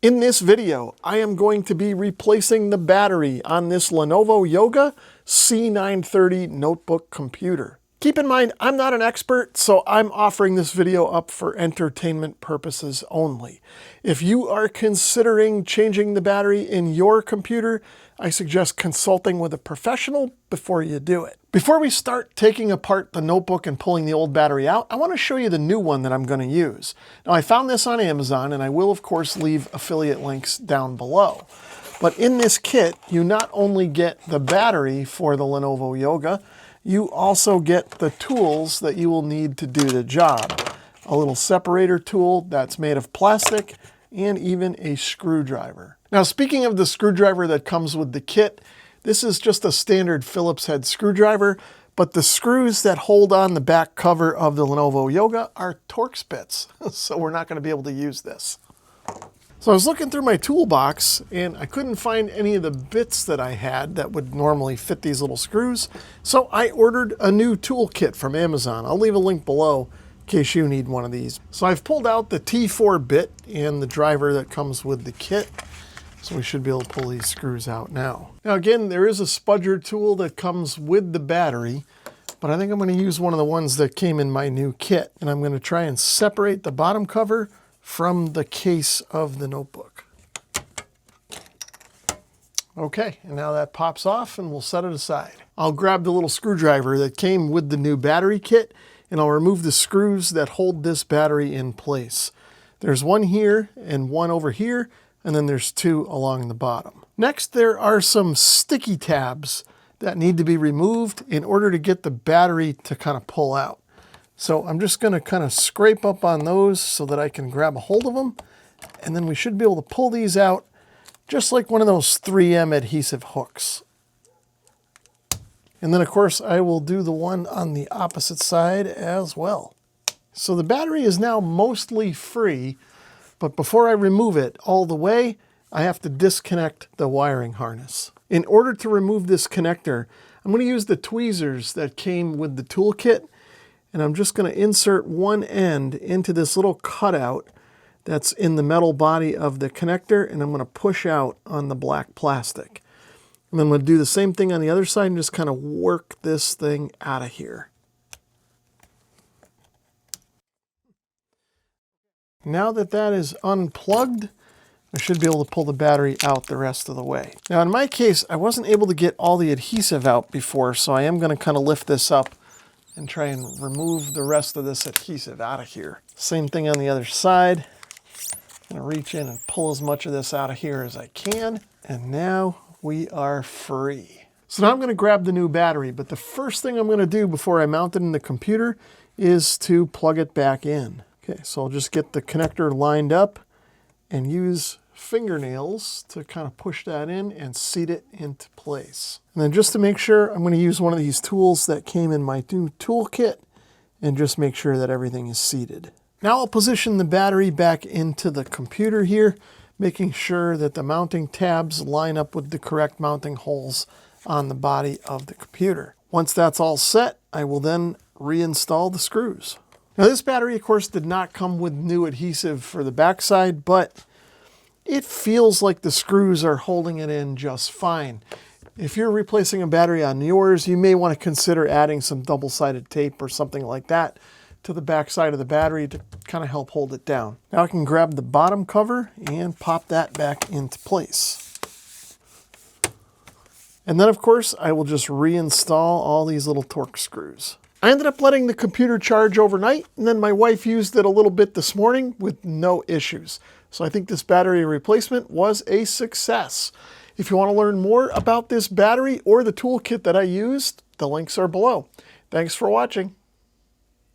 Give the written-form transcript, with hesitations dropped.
In this video, I am going to be replacing the battery on this Lenovo Yoga C930 notebook computer. Keep in mind, I'm not an expert, so I'm offering this video up for entertainment purposes only. If you are considering changing the battery in your computer, I suggest consulting with a professional before you do it. Before we start taking apart the notebook and pulling the old battery out, I want to show you the new one that I'm going to use. Now, I found this on Amazon, and I will, of course, leave affiliate links down below. But in this kit, you not only get the battery for the Lenovo Yoga, you also get the tools that you will need to do the job. A little separator tool that's made of plastic, and even a screwdriver. Now, speaking of the screwdriver that comes with the kit, this is just a standard Phillips head screwdriver, but the screws that hold on the back cover of the Lenovo Yoga are Torx bits, so we're not going to be able to use this. So I was looking through my toolbox, and I couldn't find any of the bits that I had that would normally fit these little screws, so I ordered a new tool kit from Amazon. I'll leave a link below in case you need one of these. So I've pulled out the T4 bit and the driver that comes with the kit. So we should be able to pull these screws out now. Now again, there is a spudger tool that comes with the battery, but I think I'm going to use one of the ones that came in my new kit. And I'm going to try and separate the bottom cover from the case of the notebook. Okay, and now that pops off and we'll set it aside. I'll grab the little screwdriver that came with the new battery kit, and I'll remove the screws that hold this battery in place. There's one here and one over here, and then there's two along the bottom. Next, there are some sticky tabs that need to be removed in order to get the battery to kind of pull out. So I'm just going to kind of scrape up on those so that I can grab a hold of them, and then we should be able to pull these out just like one of those 3M adhesive hooks. And then, of course, I will do the one on the opposite side as well. So the battery is now mostly free, but before I remove it all the way, I have to disconnect the wiring harness. In order to remove this connector, I'm going to use the tweezers that came with the toolkit, and I'm just going to insert one end into this little cutout that's in the metal body of the connector, and I'm going to push out on the black plastic. And then I'm going to do the same thing on the other side and just kind of work this thing out of here. Now that that is unplugged, I should be able to pull the battery out the rest of the way. Now in my case, I wasn't able to get all the adhesive out before, so I am going to kind of lift this up and try and remove the rest of this adhesive out of here. Same thing on the other side. I'm going to reach in and pull as much of this out of here as I can. And now we are free. So now I'm going to grab the new battery, but the first thing I'm going to do before I mount it in the computer is to plug it back in. Okay, so I'll just get the connector lined up and use fingernails to kind of push that in and seat it into place. And then just to make sure, I'm going to use one of these tools that came in my new toolkit and just make sure that everything is seated. Now I'll position the battery back into the computer here, making sure that the mounting tabs line up with the correct mounting holes on the body of the computer. Once that's all set, I will then reinstall the screws. Now this battery, of course, did not come with new adhesive for the backside, but it feels like the screws are holding it in just fine. If you're replacing a battery on yours, you may want to consider adding some double-sided tape or something like that to the backside of the battery to kind of help hold it down. Now I can grab the bottom cover and pop that back into place. And then, of course, I will just reinstall all these little Torx screws. I ended up letting the computer charge overnight, and then my wife used it a little bit this morning with no issues. So I think this battery replacement was a success. If you want to learn more about this battery or the toolkit that I used, the links are below. Thanks for watching.